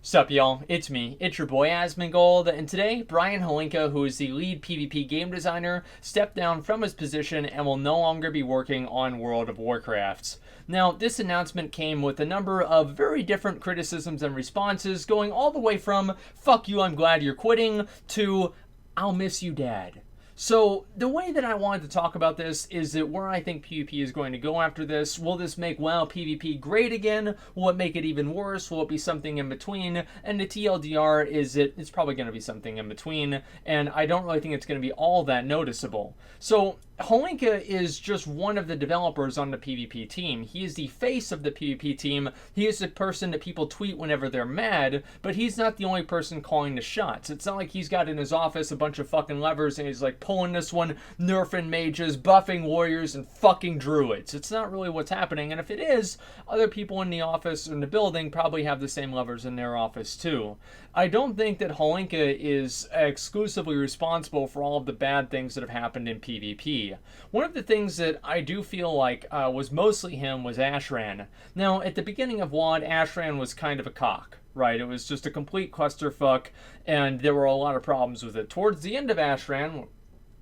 Sup, y'all? It's me. It's your boy Asmongold, and today, Brian Holinka, who is the lead PvP game designer, stepped down from his position and will no longer be working on World of Warcraft. Now, this announcement came with a number of very different criticisms and responses, going all the way from, fuck you, I'm glad you're quitting, to, I'll miss you, Dad. So, the way that I wanted to talk about this is that where I think PvP is going to go after this. Will this make WoW PvP great again? Will it make it even worse? Will it be something in between? And the TLDR is it's probably going to be something in between, and I don't really think it's going to be all that noticeable. So, Holinka is just one of the developers on the PvP team. He is the face of the PvP team. He is the person that people tweet whenever they're mad, but he's not the only person calling the shots. It's not like he's got in his office a bunch of fucking levers and he's like pulling this one, nerfing mages, buffing warriors, and fucking druids. It's not really what's happening, and if it is, other people in the office or in the building probably have the same levers in their office too. I don't think that Holinka is exclusively responsible for all of the bad things that have happened in PvP. One of the things that I do feel like was mostly him was Ashran. Now, at the beginning of WoD, Ashran was kind of a cock, right? It was just a complete clusterfuck, and there were a lot of problems with it. Towards the end of Ashran,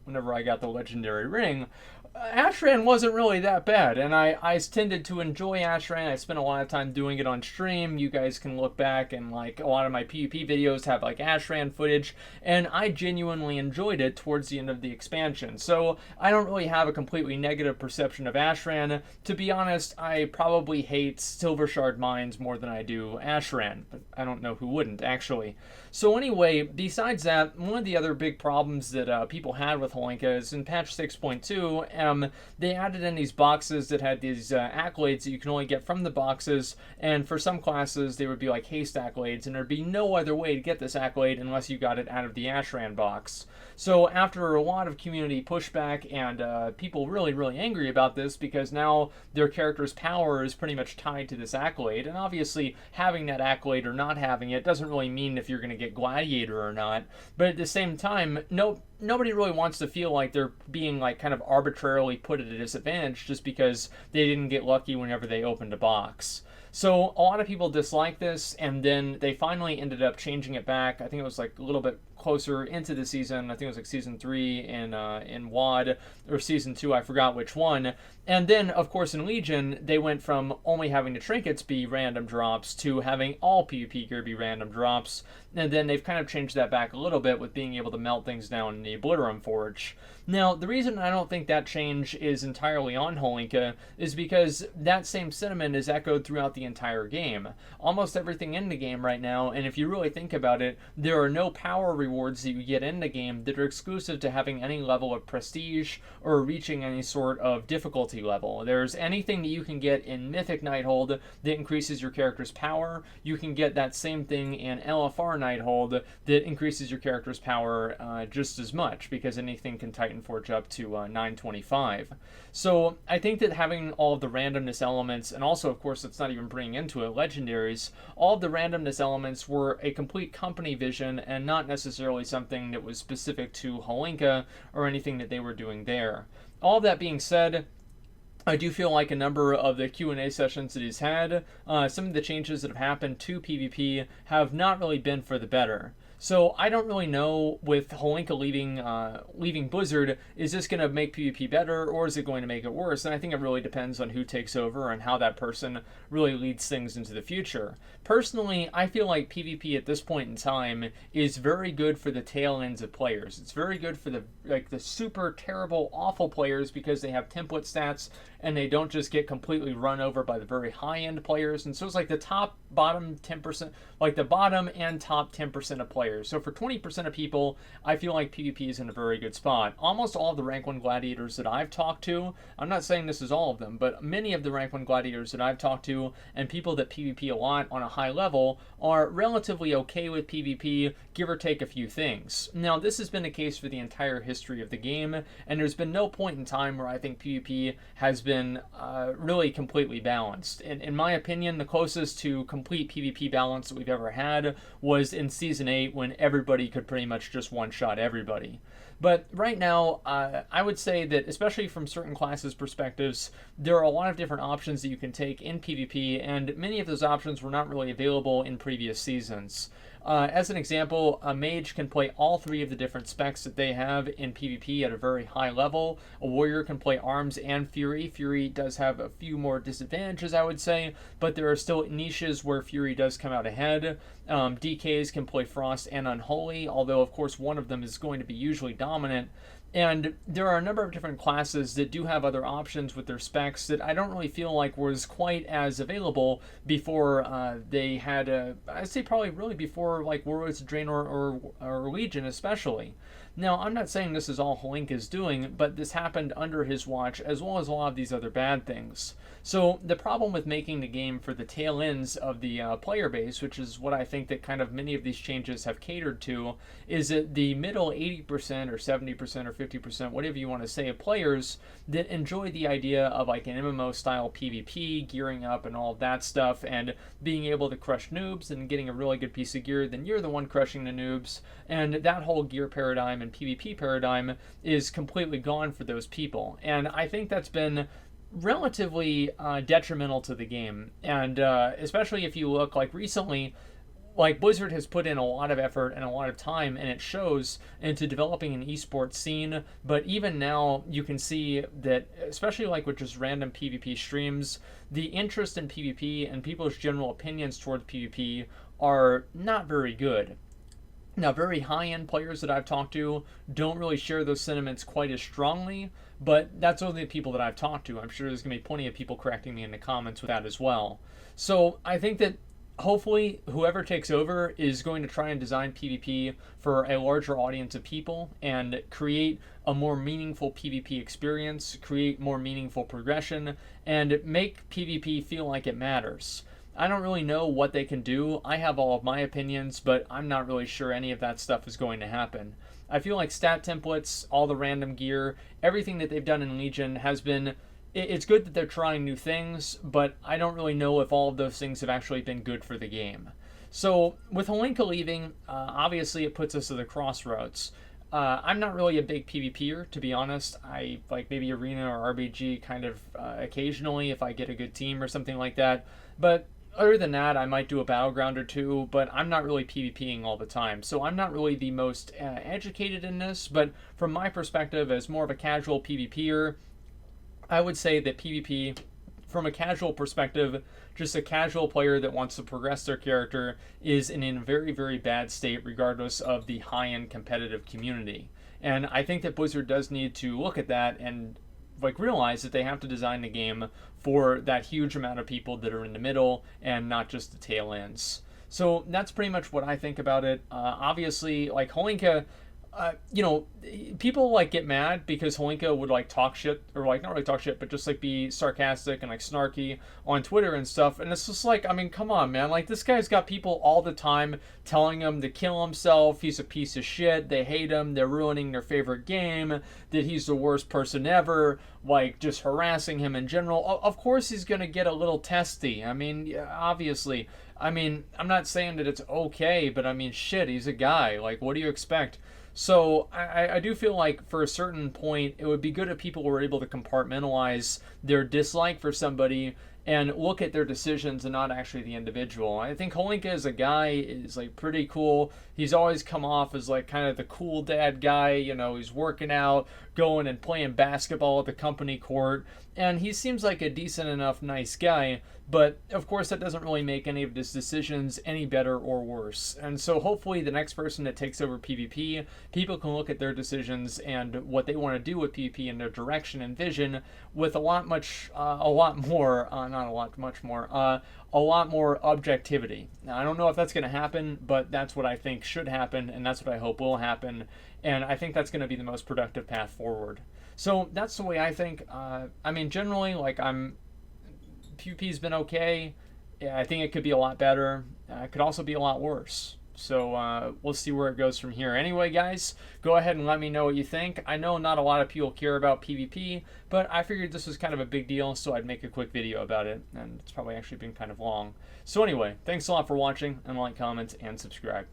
whenever I got the legendary ring, Ashran wasn't really that bad, and I tended to enjoy Ashran. I spent a lot of time doing it on stream. You guys can look back, and like a lot of my PvP videos have like Ashran footage, and I genuinely enjoyed it towards the end of the expansion. So I don't really have a completely negative perception of Ashran. To be honest, I probably hate Silver Shard mines more than I do Ashran, but I don't know who wouldn't actually. So anyway, besides that, one of the other big problems that people had with Holinka is in patch 6.2, they added in these boxes that had these accolades that you can only get from the boxes, and for some classes they would be like haste accolades, and there'd be no other way to get this accolade unless you got it out of the Ashran box. So after a lot of community pushback and people really angry about this, because now their character's power is pretty much tied to this accolade, and obviously having that accolade or not having it doesn't really mean if you're going to get Gladiator or not, but at the same time, nobody really wants to feel like they're being like kind of arbitrarily put at a disadvantage just because they didn't get lucky whenever they opened a box. So a lot of people dislike this, and then they finally ended up changing it back. I think it was like a little bit closer into the season. I think it was like season 3 in WoD, or season 2, I forgot which one. And then, of course, in Legion, they went from only having the trinkets be random drops to having all PvP gear be random drops. And then they've kind of changed that back a little bit with being able to melt things down in the Obliterum Forge. Now, the reason I don't think that change is entirely on Holinka is because that same sentiment is echoed throughout the entire game. Almost everything in the game right now, and if you really think about it, there are no power rewards that you get in the game that are exclusive to having any level of prestige or reaching any sort of difficulty level. There's anything that you can get in Mythic Nighthold that increases your character's power. You can get that same thing in LFR Nighthold that increases your character's power just as much, because anything can Titan Forge up to 925. So I think that having all of the randomness elements, and also of course it's not even bringing into it legendaries, all of the randomness elements were a complete company vision and not necessarily something that was specific to Holinka or anything that they were doing there. All of that being said, I do feel like a number of the Q&A sessions that he's had, some of the changes that have happened to PvP have not really been for the better. So I don't really know, with Holinka leaving Blizzard, is this going to make PvP better or is it going to make it worse? And I think it really depends on who takes over and how that person really leads things into the future. Personally, I feel like PvP at this point in time is very good for the tail ends of players. It's very good for the super terrible, awful players because they have template stats and they don't just get completely run over by the very high-end players. And so it's like the bottom 10%, like the bottom and top 10% of players. So for 20% of people, I feel like PvP is in a very good spot. Almost all of the rank 1 gladiators that I've talked to, I'm not saying this is all of them, but many of the rank 1 gladiators that I've talked to and people that PvP a lot on a high level are relatively okay with PvP, give or take a few things. Now, this has been the case for the entire history of the game, and there's been no point in time where I think PvP has been really completely balanced. In my opinion, the closest to complete PvP balance that we've ever had was in Season 8, when everybody could pretty much just one-shot everybody. But right now, I would say that, especially from certain classes' perspectives, there are a lot of different options that you can take in PvP, and many of those options were not really available in previous seasons. As an example, a mage can play all three of the different specs that they have in PvP at a very high level. A warrior can play arms and fury. Fury does have a few more disadvantages, I would say, but there are still niches where fury does come out ahead. DKs can play frost and unholy, although of course one of them is going to be usually dominant. And there are a number of different classes that do have other options with their specs that I don't really feel like was quite as available before they had, I'd say probably really before like Warlords of Draenor or Legion especially. Now, I'm not saying this is all Holinka is doing, but this happened under his watch, as well as a lot of these other bad things. So the problem with making the game for the tail ends of the player base, which is what I think that kind of many of these changes have catered to, is that the middle 80% or 70% or 50%, whatever you want to say, of players that enjoy the idea of like an MMO style PvP, gearing up and all of that stuff, and being able to crush noobs and getting a really good piece of gear, then you're the one crushing the noobs, and that whole gear paradigm and PvP paradigm is completely gone for those people. And I think that's been relatively detrimental to the game, and especially if you look like recently, like Blizzard has put in a lot of effort and a lot of time, and it shows, into developing an esports scene. But even now, you can see that, especially like with just random PvP streams, the interest in PvP and people's general opinions towards PvP are not very good. Now, very high-end players that I've talked to don't really share those sentiments quite as strongly, but that's only the people that I've talked to. I'm sure there's going to be plenty of people correcting me in the comments with that as well. So I think that hopefully whoever takes over is going to try and design PvP for a larger audience of people and create a more meaningful PvP experience, create more meaningful progression, and make PvP feel like it matters. I don't really know what they can do. I have all of my opinions, but I'm not really sure any of that stuff is going to happen. I feel like stat templates, all the random gear, everything that they've done in Legion has been... It's good that they're trying new things, but I don't really know if all of those things have actually been good for the game. So, with Holinka leaving, obviously it puts us at the crossroads. I'm not really a big PvPer, to be honest. I like maybe Arena or RBG kind of occasionally if I get a good team or something like that. But other than that, I might do a battleground or two, but I'm not really PvPing all the time. So I'm not really the most educated in this, but from my perspective as more of a casual PvPer, I would say that PvP, from a casual perspective, just a casual player that wants to progress their character, is in a very, very bad state regardless of the high-end competitive community. And I think that Blizzard does need to look at that and like realize that they have to design the game for that huge amount of people that are in the middle and not just the tail ends. So that's pretty much what I think about it. Obviously, like Holinka, people like get mad because Holinka would like talk shit, or like not really talk shit, but just like be sarcastic and like snarky on Twitter and stuff. And it's just like, I mean, come on, man. Like, this guy's got people all the time telling him to kill himself. He's a piece of shit. They hate him. They're ruining their favorite game. That he's the worst person ever. Like, just harassing him in general. Of course he's gonna get a little testy. I mean, obviously. I mean, I'm not saying that it's okay, but I mean, shit, he's a guy. Like, what do you expect? So I do feel like for a certain point, it would be good if people were able to compartmentalize their dislike for somebody and look at their decisions and not actually the individual. I think Holinka as a guy is like pretty cool. He's always come off as like kind of the cool dad guy, you know, he's working out, going and playing basketball at the company court, and he seems like a decent enough nice guy, but of course that doesn't really make any of his decisions any better or worse. And so hopefully the next person that takes over PvP, people can look at their decisions and what they want to do with PvP and their direction and vision with a lot more objectivity. Now, I don't know if that's going to happen, but that's what I think should happen, and that's what I hope will happen, and I think that's going to be the most productive path forward. So that's the way I think. I mean, generally, like, PvP's been okay. Yeah, I think it could be a lot better. It could also be a lot worse. So we'll see where it goes from here. Anyway, guys, go ahead and let me know what you think. I know not a lot of people care about PvP, but I figured this was kind of a big deal, so I'd make a quick video about it, and it's probably actually been kind of long. So anyway, thanks a lot for watching, and like, comment, and subscribe.